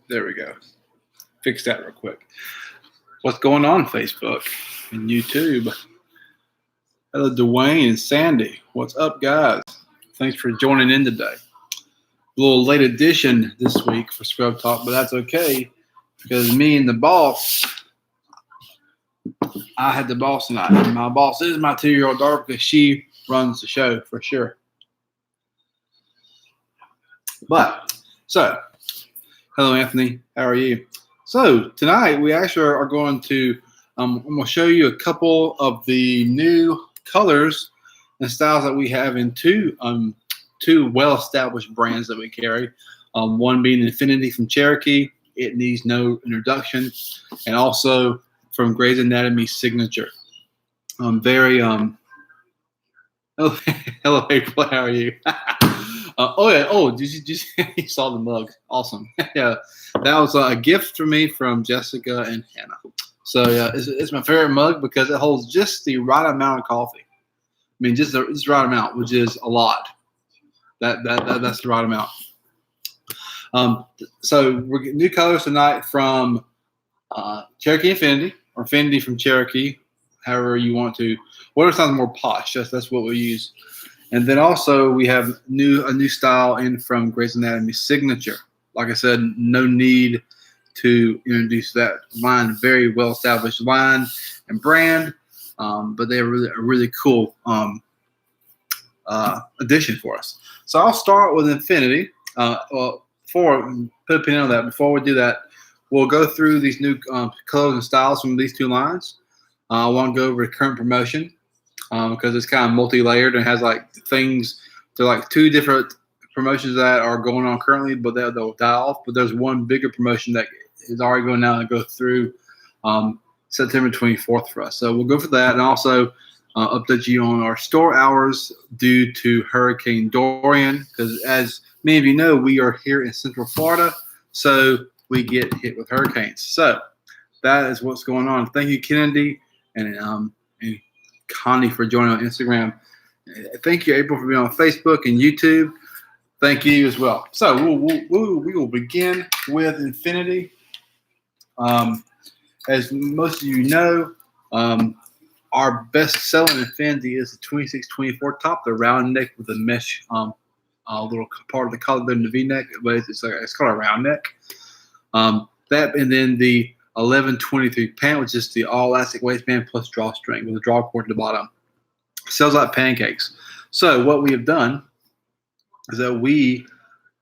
There we go. Fix that real quick. What's going on Facebook and YouTube? Hello, Dwayne and Sandy. What's up, guys? Thanks for joining in today. A little late edition this week for Scrub Talk, but that's okay because me and the boss, I had the boss tonight. And my boss is my 2-year-old daughter because she runs the show for sure. But, so, hello, Anthony. How are you? So, tonight we actually are going to, I'm going to show you a couple of the new colors and styles that we have in two well-established brands that we carry. One being Infinity from Cherokee. It needs no introduction. And also from Grey's Anatomy Signature. Hello, April. How are you? Did you saw the mug? Awesome. Yeah, that was a gift for me from Jessica and Hannah. So yeah, it's my favorite mug because it holds just the right amount of coffee. I mean, just the right amount, which is a lot. That's the right amount. So we're getting new colors tonight from Cherokee Infinity or Infinity from Cherokee, however you want to. Whatever sounds more posh, that's what we use. And then also we have a new style in from Grey's Anatomy Signature. Like I said, no need to introduce that line. Very well established line and brand, but they're a really cool addition for us. So I'll start with Infinity. Put a pin on that. Before we do that, we'll go through these new colors and styles from these two lines. I want to go over the current promotion because it's kind of multi-layered and has like things. There are like two different promotions that are going on currently, but they'll die off. But there's one bigger promotion that is already going now and go through September 24th for us. So we'll go for that, and also update you on our store hours due to Hurricane Dorian, because as many of you know, we are here in Central Florida, so we get hit with hurricanes. So that is what's going on. Thank you, Kennedy and Connie, for joining on Instagram. Thank you, April, for being on Facebook and YouTube. Thank you as well. So we will begin with Infinity. As most of you know, our best-selling Infinity is the 2624 top, the round neck with a mesh little part of the collar in the V-neck, but it's called a round neck. That and then the 1123 pant, which is the all-elastic waistband plus drawstring with a drawcord at the bottom. Sells like pancakes. So what we have done is that we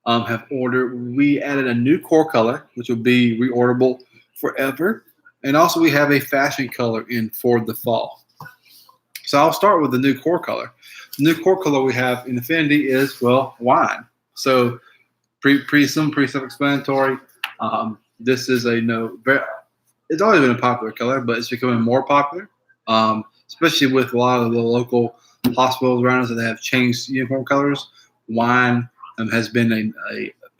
we added a new core color, which will be reorderable forever. And also we have a fashion color in for the fall. So I'll start with the new core color. The new core color we have in Infinity is, well, wine. So pretty self-explanatory. This is it's always been a popular color, but it's becoming more popular, especially with a lot of the local hospitals around us that have changed uniform colors. Wine has seen an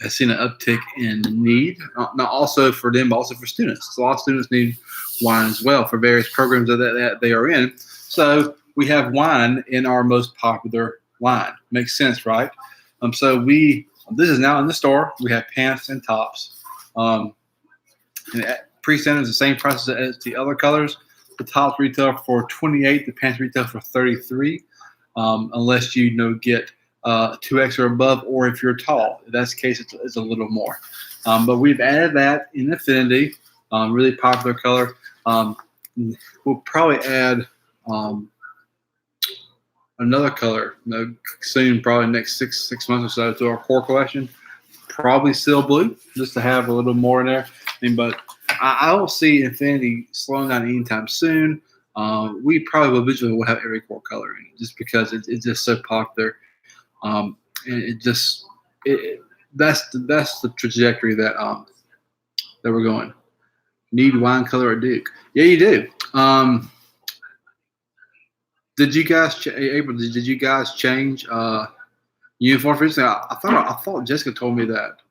uptick in need, not also for them, but also for students. So a lot of students need wine as well for various programs that they are in. So we have wine in our most popular line. Makes sense, right? So this is now in the store. We have pants and tops. Pre-sent is the same price as the other colors. The tops retail for $28. The pants retail for $33, unless you get 2X or above, or if you're tall. In that case, it's a little more. But we've added that in Infinity, really popular color. We'll probably add another color soon, probably next six months or so, to our core collection. Probably still blue, just to have a little more in there. But I don't see Infinity slowing down anytime soon. We probably eventually will have every core color in it, just because it's just so popular. And that's the trajectory that we're going. Need wine color or Duke? Yeah, you do. Did you guys, April? Did you guys change uniform recently? I thought Jessica told me that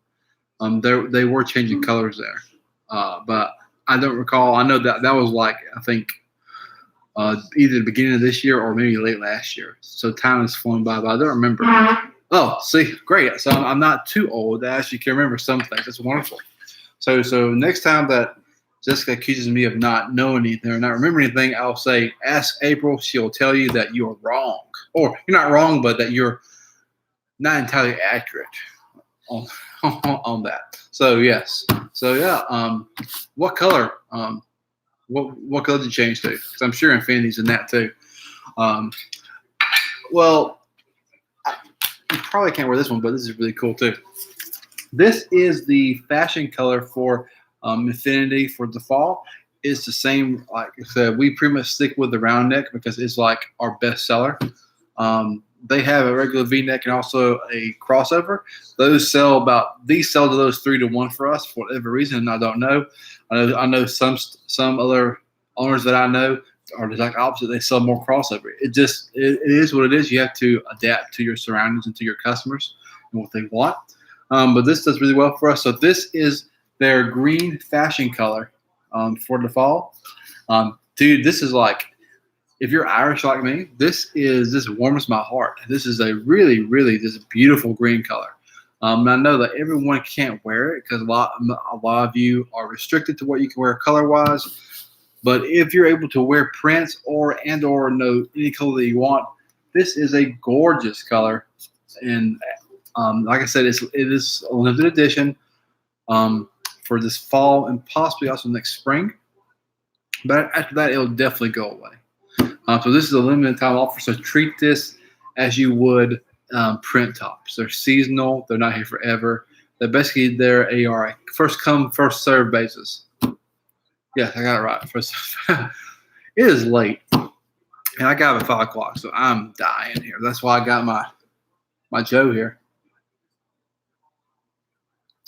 they were changing colors there, but I don't recall. I know that was like, I think either the beginning of this year or maybe late last year. So time has flown by, but I don't remember. Oh, see, great. So I'm not too old. I actually can remember some things. That's wonderful. So next time that Jessica accuses me of not knowing anything or not remembering anything, I'll say, ask April. She'll tell you that you're wrong. Or you're not wrong, but that you're not entirely accurate on on that. So yes. So yeah. What color? What color did you change to? Because I'm sure Infinity's in that too. Um, well, you probably can't wear this one, but this is really cool too. This is the fashion color for Infinity for the fall. It's the same, like I said, we pretty much stick with the round neck because it's like our best seller. They have a regular V-neck and also a crossover. These sell to those 3-to-1 for us for whatever reason, and I don't know. I know some other owners that I know are the exact opposite. They sell more crossover. It is what it is. You have to adapt to your surroundings and to your customers and what they want. But this does really well for us. So this is their green fashion color for the fall. Dude, this is like, if you're Irish like me, this warms my heart. This is a really, really just beautiful green color. And I know that everyone can't wear it because a lot of you are restricted to what you can wear color-wise. But if you're able to wear prints or know any color that you want, this is a gorgeous color. And like I said, it is a limited edition for this fall and possibly also next spring. But after that, it'll definitely go away. So this is a limited time offer. So treat this as you would print tops. They're seasonal. They're not here forever. They're a first come, first serve basis. Yes, I got it right. It is late, and I got it at 5 o'clock, so I'm dying here. That's why I got my Joe here,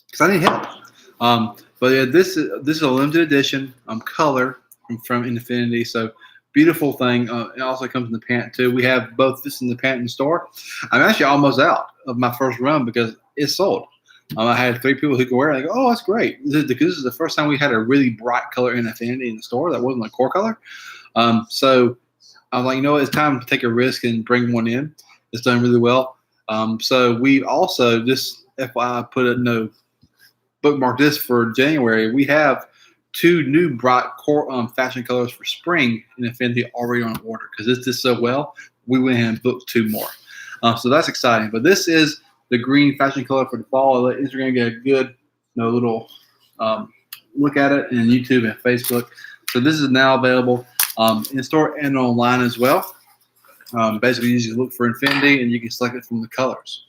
because I need help. But yeah, this is a limited edition color from Infinity. So beautiful thing. It also comes in the pant too. We have both this in the pant in store. I'm actually almost out of my first run because it's sold. I had 3 people who could wear it. I go, oh, that's great. This is the first time we had a really bright color in Infinity in the store that wasn't a core color. So I'm like, you know what? It's time to take a risk and bring one in. It's done really well. So we also, just FYI, bookmark this for January. We have 2 new bright core fashion colors for spring in Infinity already on order because this did so well. We went ahead and booked 2 more. So that's exciting. But this is the green fashion color for the fall. I'll let Instagram get a good little look at it, and YouTube and Facebook. So this is now available in store and online as well. Basically, you just look for Infinity, and you can select it from the colors.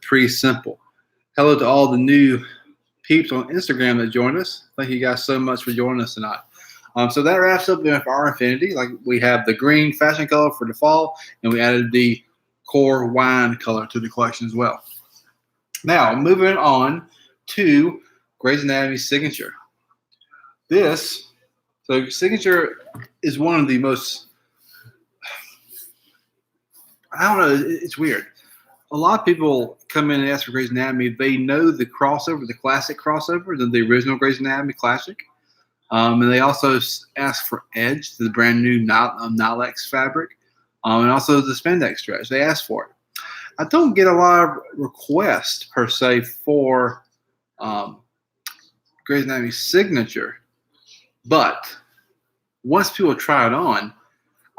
Pretty simple. Hello to all the new peeps on Instagram that joined us. Thank you guys so much for joining us tonight. So that wraps up for our Infinity. Like, we have the green fashion color for the fall, and we added the core wine color to the collection as well. Now, moving on to Grey's Anatomy Signature. Signature is one of the most, I don't know, it's weird. A lot of people come in and ask for Grey's Anatomy. They know the crossover, the classic crossover, the original Grey's Anatomy classic. And they also ask for Edge, the brand new Nylex fabric. And also the spandex stretch. They ask for it. I don't get a lot of requests per se for Grey's Anatomy Signature, but once people try it on,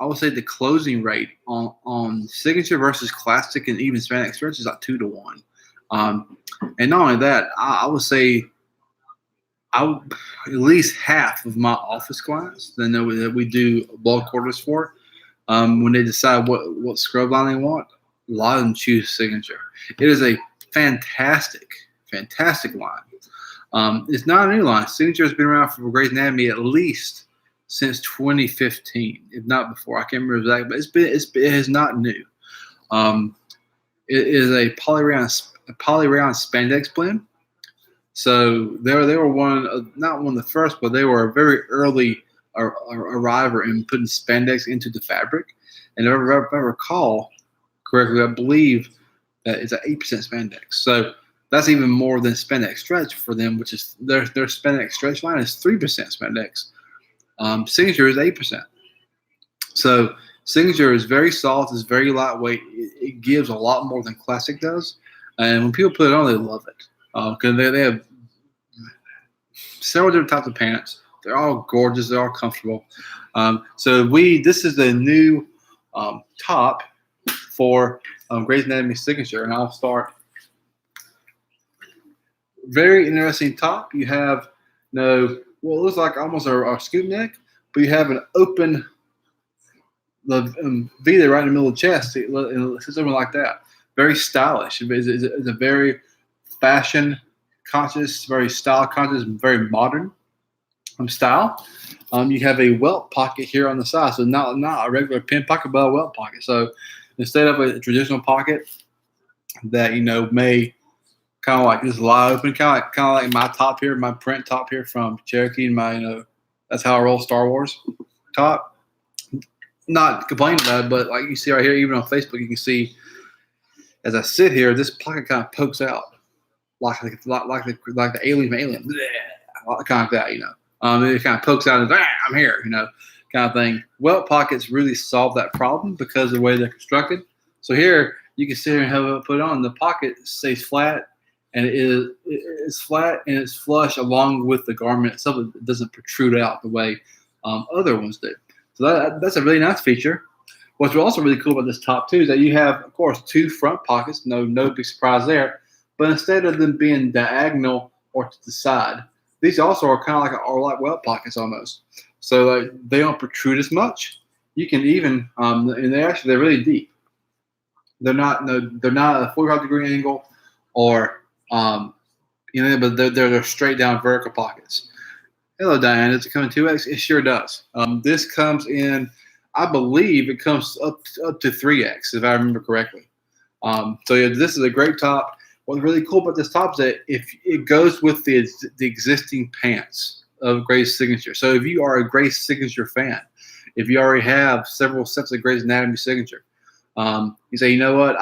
I would say the closing rate on Signature versus Classic and even spandex stretch is like 2-to-1. And not only that, I would say at least half of my office clients that we do bulk orders for. When they decide what scrub line they want, a lot of them choose Signature. It is a fantastic line. It's not a new line. Signature has been around for Grey's Anatomy at least since 2015, if not before. I can't remember exactly, but it is not new. It is a polyrayon spandex blend. So they were not one of the first, but they were a very early arriver in putting spandex into the fabric. And if I recall correctly, I believe that it's an 8% spandex. So that's even more than spandex stretch for them, which is their spandex stretch line is 3% spandex. Signature is 8%. So Signature is very soft, it's very lightweight. It gives a lot more than Classic does. And when people put it on, they love it. Because they have several different types of pants. They're all gorgeous. They're all comfortable. This is the new top for Grey's Anatomy Signature, and I'll start. Very interesting top. You have it looks like almost a scoop neck, but you have an open V there right in the middle of the chest. Something like that. Very stylish. It's a very fashion conscious, very style conscious, very modern style. You have a welt pocket here on the side, so not a regular pin pocket, but a welt pocket. So instead of a traditional pocket that may kind of like just lie open, kind of like my top here, my print top here from Cherokee, and my that's how I roll Star Wars top. Not complaining about it, but like you see right here, even on Facebook, you can see as I sit here, this pocket kind of pokes out like the alien from Alien, kind of like that, it kind of pokes out and I'm here, kind of thing. Welt pockets really solve that problem because of the way they're constructed. So here you can sit here and have it put on. The pocket stays flat, and it's flat and it's flush along with the garment itself. It doesn't protrude out the way other ones do. So that's a really nice feature. What's also really cool about this top too is that you have, of course, two front pockets. No big surprise there. But instead of them being diagonal or to the side, these also are kind of like welt pockets almost. So they don't protrude as much. You can even and they're really deep. They're not a 45-degree angle or but they're straight down vertical pockets. Hello, Diane. Does it come in 2X? It sure does. This comes in, I believe it comes up to 3X, if I remember correctly. This is a great top. What's really cool about this top is that if it goes with the existing pants of Grey's Signature. So if you are a Grey's Signature fan, if you already have several sets of Grey's Anatomy Signature, you say, you know what,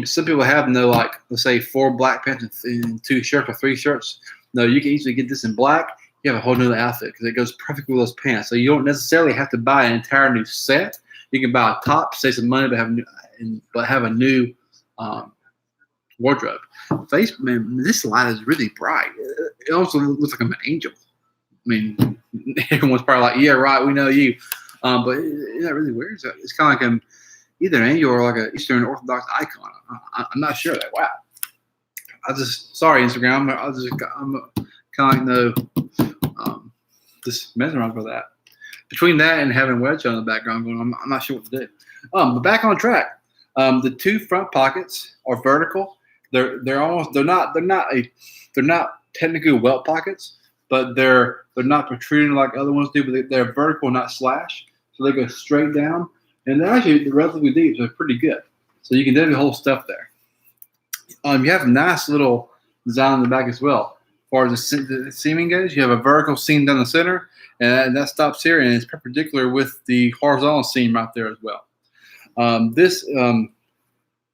some people have let's say 4 black pants and 2 shirts or 3 shirts. No, you can easily get this in black. You have a whole new outfit because it goes perfectly with those pants. So you don't necessarily have to buy an entire new set. You can buy a top, save some money, but have a new wardrobe. This light is really bright. It also looks like I'm an angel. I mean, everyone's probably like, yeah, right, we know you. But isn't that really weird? It's kind of like either an angel or like an Eastern Orthodox icon. I'm not sure that. Wow. Sorry, Instagram. I'm kind of just mesmerized by that. Between that and having Wedge on the background going, I'm not sure what to do. But back on track. The 2 front pockets are vertical. They're not technically welt pockets, but they're not protruding like other ones do. But they're vertical, not slash. So they go straight down, and they're actually relatively deep, so they're pretty good. So you can definitely hold stuff there. You have a nice little design on the back as well. As far as the seaming goes, you have a vertical seam down the center, and that stops here, and it's perpendicular with the horizontal seam right there as well. There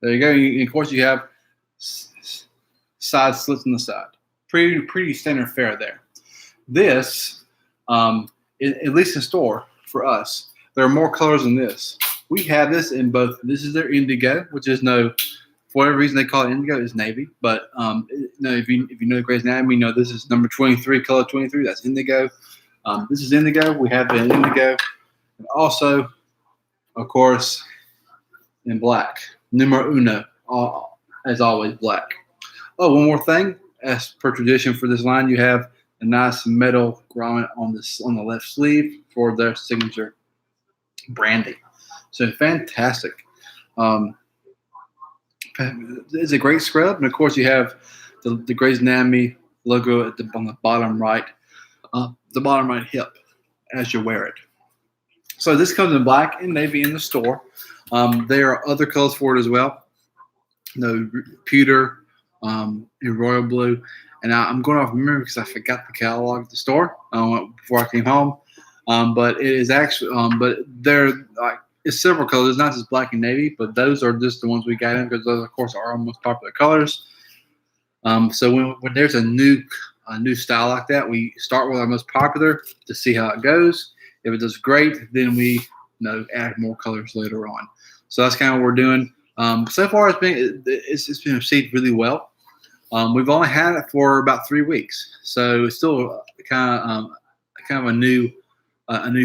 you go. And of course, you have side slits on the side. Pretty standard fare there. This, at least in store for us, there are more colors than this. We have this in both. This is their indigo, which is for whatever reason they call it indigo, is navy. But if you know Grey's Anatomy, this is number 23, color 23. That's indigo. This is indigo. We have it in indigo, and also, of course, in black. Numero uno, as always, black. Oh, one more thing. As per tradition for this line, you have a nice metal grommet on the left sleeve for their signature branding. So fantastic. It's a great scrub, and of course you have the Grey's Anatomy logo on the bottom right hip as you wear it. So this comes in black and navy in the store. There are other colors for it as well. Pewter and royal blue. And I'm going off memory because I forgot the catalog at the store before I came home. But it is actually, but they're it's several colors. It's not just black and navy, but those are just the ones we got in because those, of course, are our most popular colors. So when there's a new style like that, we start with our most popular to see how it goes. If it does great, then we add more colors later on. So that's kind of what we're doing. So far, it's been received really well. We've only had it for about 3 weeks, so it's still kind of a new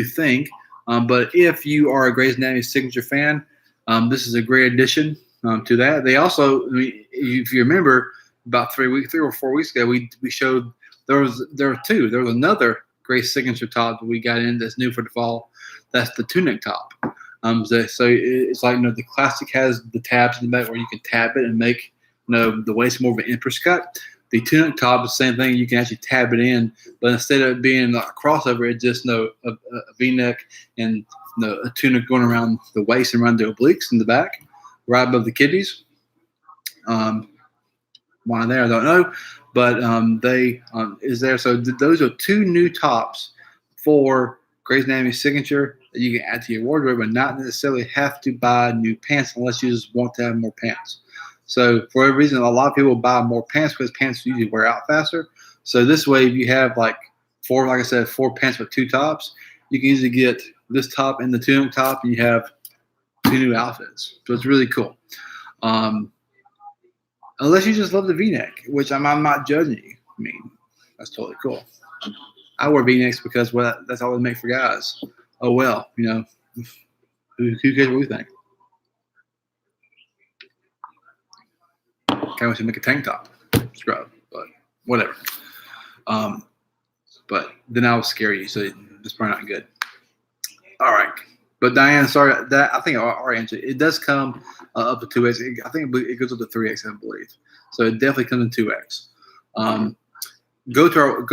thing. But if you are a Grey's Anatomy signature fan, this is a great addition to that. They also, if you remember, about 3 or 4 weeks ago, we showed there were two. There was another Grey's signature top that we got in that's new for the fall. That's the tunic top. So it's like the classic has the tabs in the back where you can tab it and make the waist more of an empress cut. The tunic top is the same thing. You can actually tab it in, but instead of it being a crossover, it's just a V-neck and a tunic going around the waist and around the obliques in the back, right above the kidneys. Why there, I don't know, but they is there. So those are two new tops for Grey's Anatomy signature that you can add to your wardrobe and not necessarily have to buy new pants unless you just want to have more pants. So for a reason, a lot of people buy more pants because pants usually wear out faster. So this way, if you have like I said, four pants with two tops, you can easily get this top and the tunic top, and you have two new outfits. So it's really cool. Unless you just love the V-neck, which I'm not judging you. I mean, that's totally cool. I wear V-necks because that's all they make for guys. Oh well, who cares what we think? Kind of wish to make a tank top scrub, but whatever. But then I will scare you, so it's probably not good. All right, but Diane, sorry, that I think our answer it does come up to 2x. I think it goes up to 3x, I believe. So it definitely comes in 2x. Go to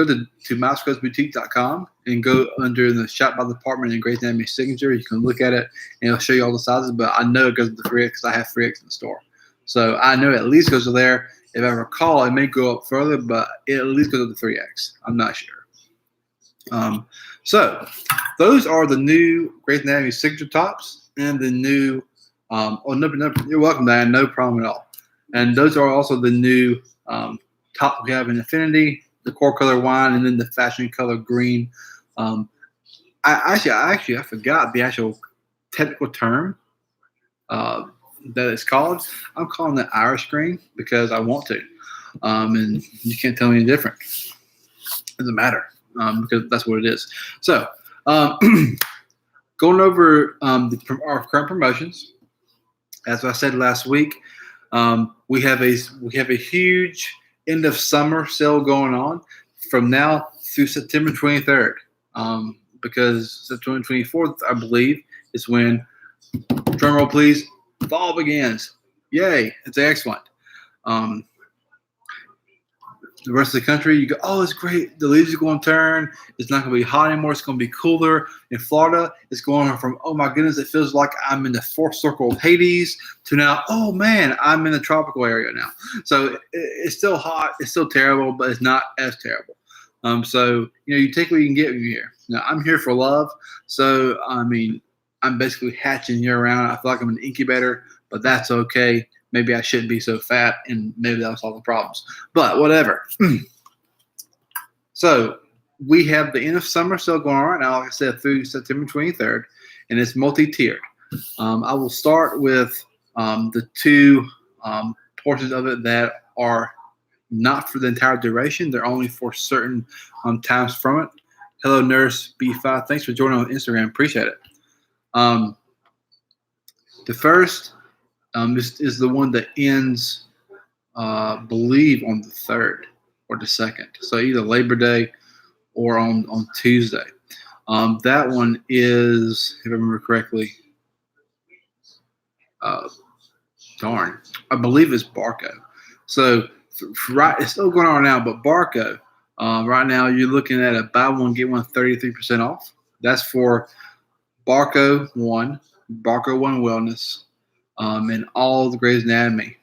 mousegrubsboutique.com and go under the shop by department in Grey's Anatomy signature. You can look at it and it'll show you all the sizes. But I know it goes to 3x because I have 3x in the store. So I know it at least goes to there. If I recall, it may go up further, but it at least goes up to 3x. I'm not sure. So those are the new Grey's Anatomy signature tops and the new. You're welcome, Diane. No problem at all. And those are also the new top we have in Infinity, the core color wine, and then the fashion color green. I forgot the actual technical term that it's called. I'm calling it Irish green because I want to, and you can't tell me any different. It doesn't matter because that's what it is. So, going over our current promotions. As I said last week, we have a huge end of summer sale going on from now through September 23rd. Because September 24th, I believe, is when, drumroll please, fall begins. Yay! It's excellent. The rest of the country, you go, oh, it's great. The leaves are going to turn. It's not going to be hot anymore. It's going to be cooler. In Florida, it's going from, oh, my goodness, it feels like I'm in the fourth circle of Hades to now, oh, man, I'm in the tropical area now. So it's still hot. It's still terrible, but it's not as terrible. So, you take what you can get when you're here. Now, I'm here for love. So, I'm basically hatching year-round. I feel like I'm an incubator, but that's okay. Maybe I shouldn't be so fat, and maybe that'll solve the problems. But whatever. So we have the end of summer sale going on right now, like I said, through September 23rd, and it's multi-tiered. I will start with the two portions of it that are not for the entire duration. They're only for certain times from it. Hello, Nurse B5. Thanks for joining on Instagram. Appreciate it. The first this is the one that ends, believe, on the 3rd or the 2nd. So either Labor Day or on Tuesday. That one is, if I remember correctly, I believe it's Barco. So it's still going on now, but Barco, right now you're looking at a buy one, get one 33% off. That's for Barco 1, Barco 1 Wellness, and all the Grey's Anatomy,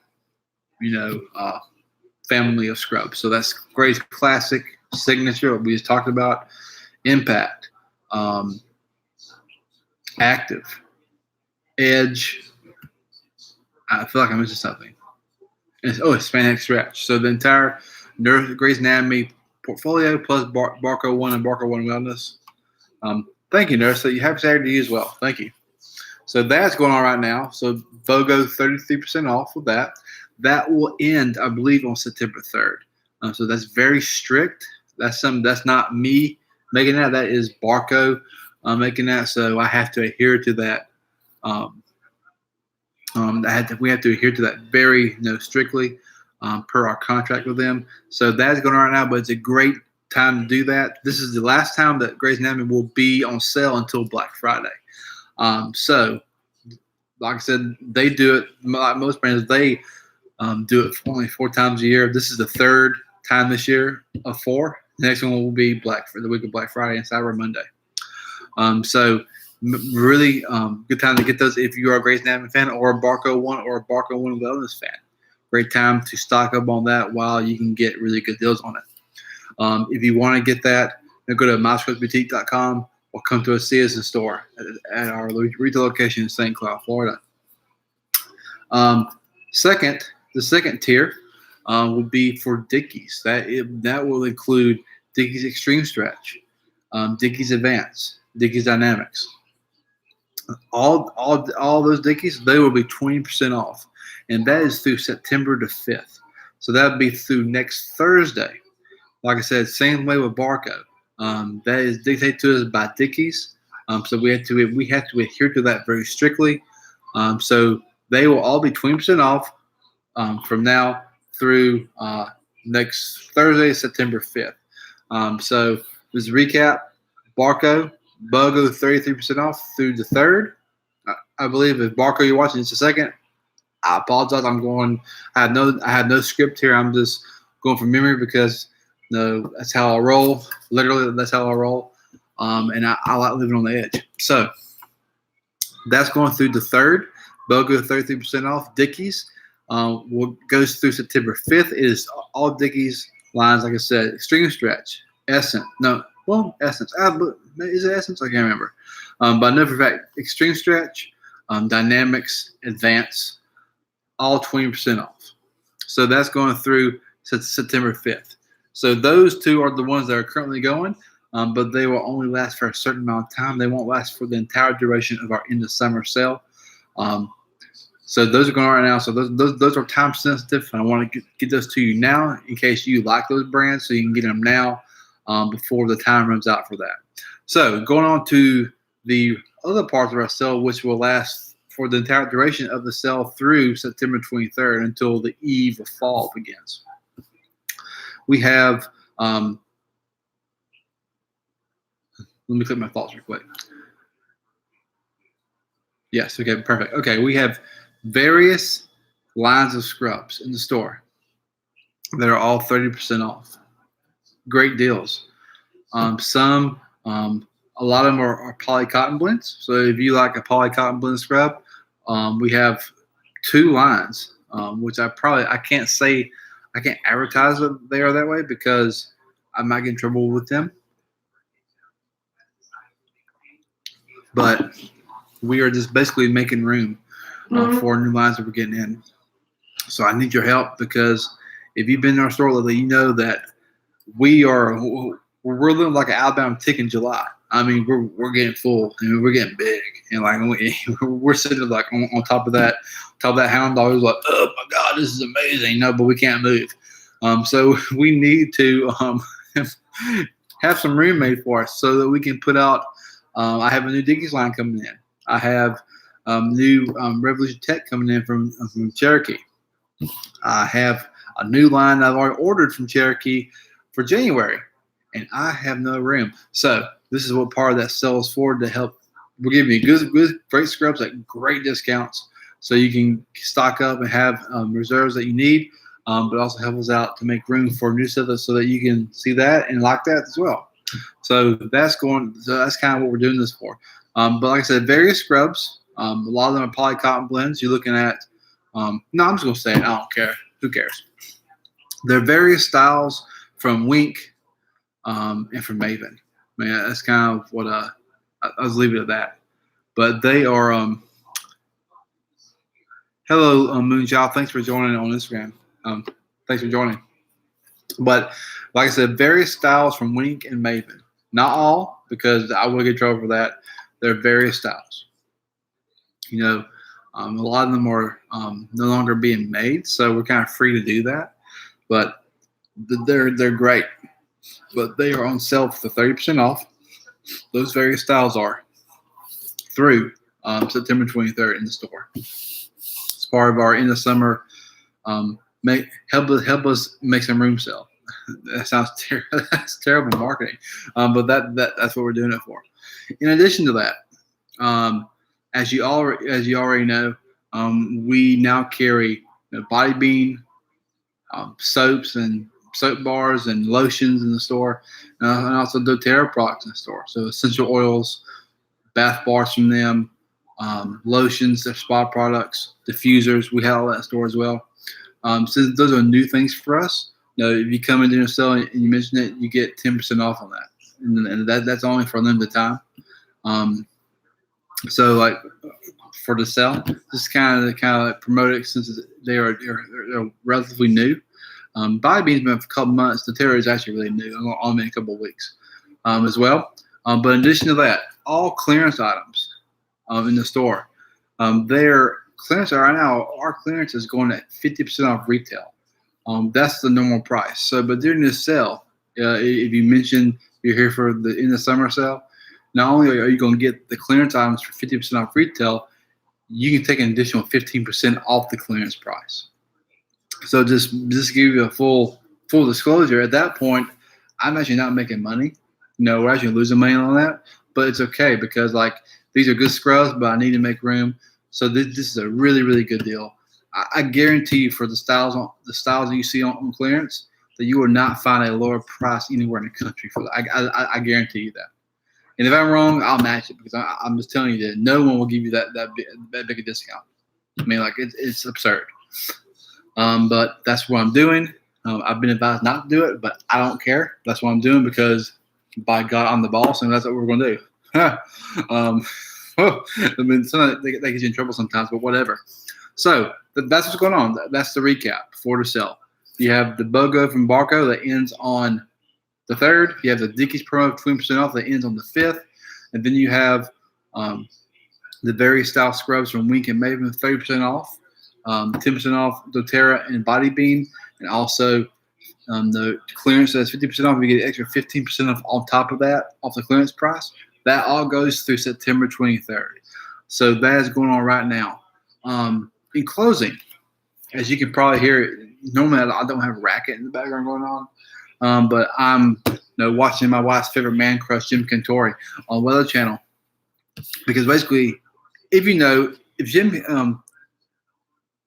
family of scrubs. So that's Grey's Classic, Signature, what we just talked about, Impact, Active, Edge. I feel like I'm missing something. It's Hispanic Stretch. So the entire Grey's Anatomy portfolio plus Barco 1 and Barco 1 Wellness. Thank you, Nurse. So you have Saturday to you as well. Thank you. So that's going on right now. So Vogo 33% off with that. That will end, I believe, on September 3rd. So that's very strict. That's not me making that. That is Barco making that. So I have to adhere to that. We have to adhere to that very strictly per our contract with them. So that's going on right now, but it's a great time to do that. This is the last time that Grey's Anatomy will be on sale until Black Friday. So, like I said, they do it like most brands. They do it only 4 times a year. This is the 3rd time this year of 4. The next one will be the week of Black Friday and Cyber Monday. Really good time to get those if you are a Grey's Anatomy fan or a Barco One or a Barco One Wellness fan. Great time to stock up on that while you can get really good deals on it. If you want to get that, go to myscrubsboutique.com or come to a see us in store at our retail location in St. Cloud, Florida. The second tier would be for Dickies. That will include Dickies Extreme Stretch, Dickies Advance, Dickies Dynamics. All those Dickies, they will be 20% off, and that is through September the 5th. So that would be through next Thursday. Like I said, same way with Barco. That is dictated to us by Dickies. So we have to adhere to that very strictly. So they will all be 20% off from now through next Thursday, September 5th. So just to recap, Barco, BOGO 33% off through the 3rd. I believe if Barco you're watching, it's the 2nd. I apologize. I have no script here. I'm just going from memory because that's how I roll. Literally, that's how I roll. And I like living on the edge. So that's going through the 3rd. BOGO 33% off. Dickies goes through September 5th. It is all Dickies lines, like I said, Extreme Stretch, Essence. Essence. Is it Essence? I can't remember. But I know for a fact, Extreme Stretch, Dynamics, Advance, all 20% off. So that's going through September 5th. So those 2 are the ones that are currently going, but they will only last for a certain amount of time. They won't last for the entire duration of our end of summer sale. So those are going on right now. So those are time sensitive, and I want to get those to you now in case you like those brands, so you can get them now before the time runs out for that. So going on to the other parts of our sale, which will last for the entire duration of the sale through September 23rd until the eve of fall begins. We have, let me click my thoughts real quick. Yes, okay, perfect. Okay, we have various lines of scrubs in the store that are all 30% off. Great deals. A lot of them are poly cotton blends. So if you like a poly cotton blend scrub, we have 2 lines, which I can't advertise that they are that way because I might get in trouble with them. But we are just basically making room for new lines that we're getting in. So I need your help because if you've been in our store lately, you know that we're living like an outbound tick in July. I mean, we're getting full and we're getting big, and like we're sitting like on top of that hound dog. Who's like, oh my God, this is amazing. No, but we can't move. So we need to have some room made for us so that we can put out. I have a new Dickies line coming in. I have new Revolution Tech coming in from Cherokee. I have a new line I've already ordered from Cherokee for January, and I have no room. So this is what part of that sale is for, to help. We're giving you great scrubs at great discounts, so you can stock up and have reserves that you need, but also help us out to make room for new stuff so that you can see that and like that as well. So that's kind of what we're doing this for. But like I said, various scrubs. A lot of them are poly cotton blends. You're looking at. I'm just gonna say it. I don't care. Who cares? There are various styles from Wink and from Maven. Man, that's kind of what I was leaving it at that. But they are. Hello, Moonchild. Thanks for joining on Instagram. Thanks for joining. But like I said, various styles from Wink and Maven. Not all, because I will get in trouble for that. There are various styles. A lot of them are no longer being made, so we're kind of free to do that. But they're great. But they are on sale for 30% off. Those various styles are through September 23rd in the store. It's part of our end of summer help us make some room sale. That sounds that's terrible marketing, but that's what we're doing it for. In addition to that, as you already know, we now carry Body Bean soaps and soap bars and lotions in the store, and also doTERRA products in the store. So essential oils, bath bars from them, lotions, their spa products, diffusers. We have all that in store as well. Since those are new things for us, if you come into a sale and you mention it, you get 10% off on that, and that's only for a limited time. So like for the sale, just kind of promote it since they're relatively new. Body Bean's been for a couple months. doTERRA is actually really new, only in a couple of weeks as well. But in addition to that, all clearance items in the store, their clearance right now, our clearance is going at 50% off retail. That's the normal price. So, but during this sale, if you mention you're here for the in the summer sale, not only are you going to get the clearance items for 50% off retail, you can take an additional 15% off the clearance price. So just give you a full disclosure. At that point, I'm actually not making money. We're actually losing money on that, but it's okay because like these are good scrubs, but I need to make room. So this is a really, really good deal. I guarantee you for the styles that you see on clearance that you will not find a lower price anywhere in the country for that. I guarantee you that. And if I'm wrong, I'll match it because I'm just telling you that no one will give you that big a discount. I mean, like it's absurd. But that's what I'm doing. I've been advised not to do it, but I don't care. That's what I'm doing because by God, I'm the boss, and that's what we're going to do. I mean, sometimes they get you in trouble sometimes, but whatever. So that's what's going on. That's the recap for the sale. You have the BOGO from Barco that ends on the 3rd. You have the Dickies promo 20% off that ends on the 5th. And then you have the various style scrubs from Wink and Maven 30% off, 10% off doTERRA and Body Bean, and also the clearance that's 50% off. You get an extra 15% off on top of that, off the clearance price. That all goes through September 23rd. So that is going on right now. In closing, as you can probably hear, normally I don't have a racket in the background going on, but I'm watching my wife's favorite man crush, Jim Cantori, on Weather Channel. Because basically, if Jim,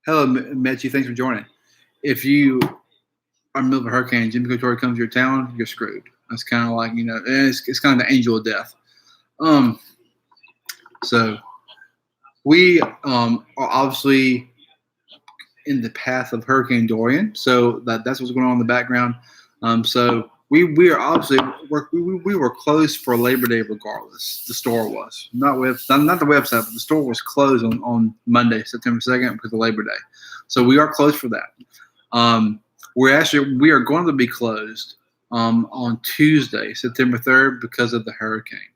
hello, Metchi, thanks for joining. If you are in the middle of a hurricane, Jim Cantori comes to your town, you're screwed. That's kind of like, it's kind of the angel of death. So we are obviously in the path of Hurricane Dorian, so that's what's going on in the background. So we are obviously we were closed for Labor Day regardless. The store was not the website, but the store was closed on Monday, September 2nd, because of Labor Day. So we are closed for that. We are going to be closed on Tuesday, September 3rd, because of the hurricane.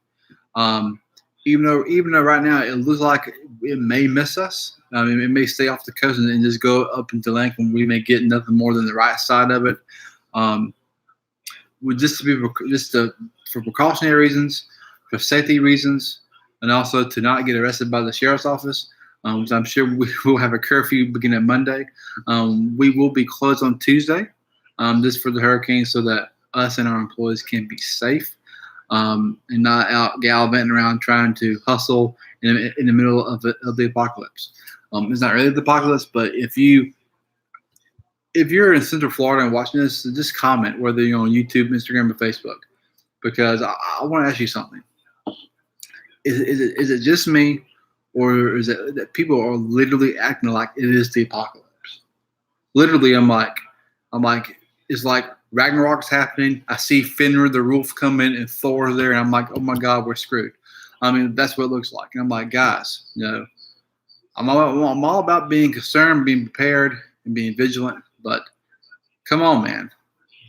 Even though right now it looks like it may miss us, it may stay off the coast and just go up into length, and we may get nothing more than the right side of it. For precautionary reasons, for safety reasons, and also to not get arrested by the sheriff's office, which I'm sure we will have a curfew beginning Monday. We will be closed on Tuesday, just for the hurricane, so that us and our employees can be safe. And not out gallivanting around trying to hustle in the middle of the apocalypse. It's not really the apocalypse, but if you're in Central Florida and watching this, just comment whether you're on YouTube, Instagram, or Facebook, because I want to ask you something. Is it just me, or is it that people are literally acting like it is the apocalypse? Literally, I'm like, it's like Ragnarok's happening. I see Fenrir the Wolf come in and Thor's there, and I'm like, oh my God, we're screwed. I mean, that's what it looks like. And I'm like, guys, I'm all about being concerned, being prepared, and being vigilant. But come on, man,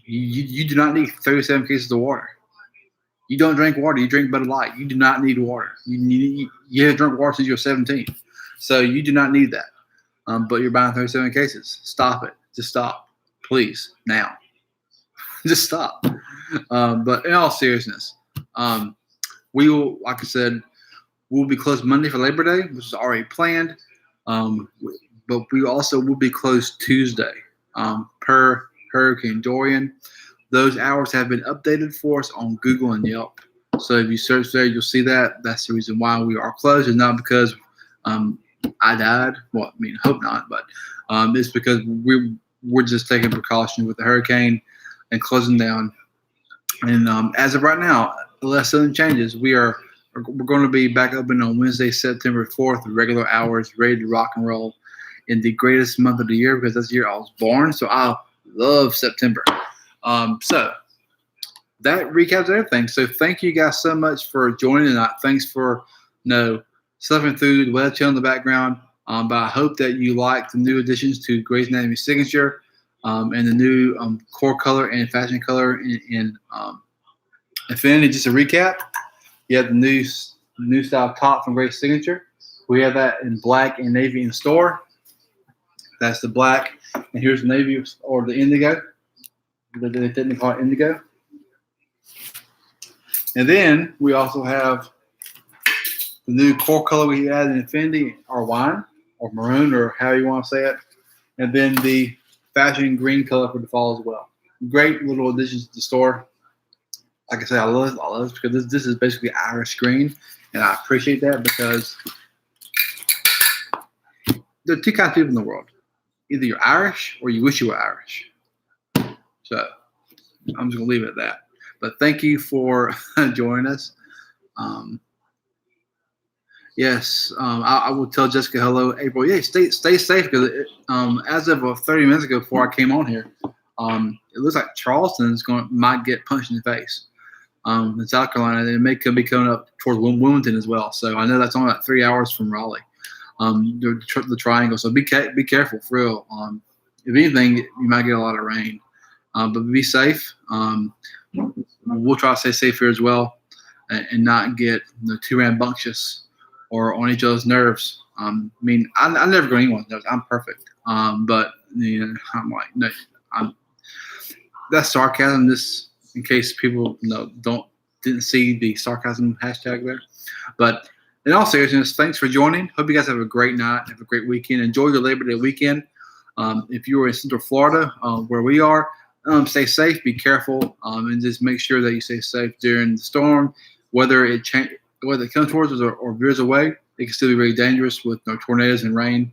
you do not need 37 cases of water. You don't drink water. You drink Bud Light. You do not need water. You haven't drunk water since you were 17. So you do not need that. But you're buying 37 cases. Stop it. Just stop, please, now. Just stop. But in all seriousness, we will, like I said, we'll be closed Monday for Labor Day, which is already planned. But we also will be closed Tuesday per Hurricane Dorian. Those hours have been updated for us on Google and Yelp. So if you search there, you'll see that. That's the reason why we are closed. It's not because I died. Well, I mean, hope not, but it's because we're just taking precautions with the hurricane and closing down. And as of right now, unless something changes, we're going to be back open on Wednesday, September 4th, regular hours, ready to rock and roll in the greatest month of the year because that's the year I was born. So I love September. So that recaps everything. So thank you guys so much for joining. Thanks for slipping through the web channel in the background. But I hope that you like the new additions to Grey's Anatomy Signature and the new core color and fashion color in Infinity. Just a recap, you have the new style top from Grey's Signature. We have that in black and navy in store. That's the black, and here's the navy or the indigo. They technically call it indigo. And then we also have the new core color we had in Infinity, or wine, or maroon, or however you want to say it. And then the fashion green color for the fall as well. Great little additions to the store. Like I said, I love it because this is basically Irish green, and I appreciate that because there are two kinds of people in the world. Either you're Irish or you wish you were Irish. So I'm just going to leave it at that. But thank you for joining us. Yes, I will tell Jessica hello, April. Yeah, stay safe because as of 30 minutes ago before I came on here, it looks like Charleston's might get punched in the face in South Carolina. And it could be coming up towards Wilmington as well. So I know that's only about 3 hours from Raleigh, the triangle. So be careful for real. If anything, you might get a lot of rain. But be safe. We'll try to stay safe here as well and not get too rambunctious or on each other's nerves. I mean, I never go on anyone's nerves. I'm perfect. But I'm like, no, that's sarcasm. This, in case people didn't see the sarcasm hashtag there. But in all seriousness, thanks for joining. Hope you guys have a great night, have a great weekend. Enjoy your Labor Day weekend. If you are in Central Florida, where we are, stay safe, be careful, and just make sure that you stay safe during the storm. Whether it comes towards us or veers away, it can still be very dangerous with tornadoes and rain.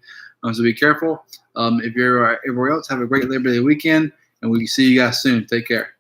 So be careful. If you're everywhere else, have a great Labor Day weekend, and we'll see you guys soon. Take care.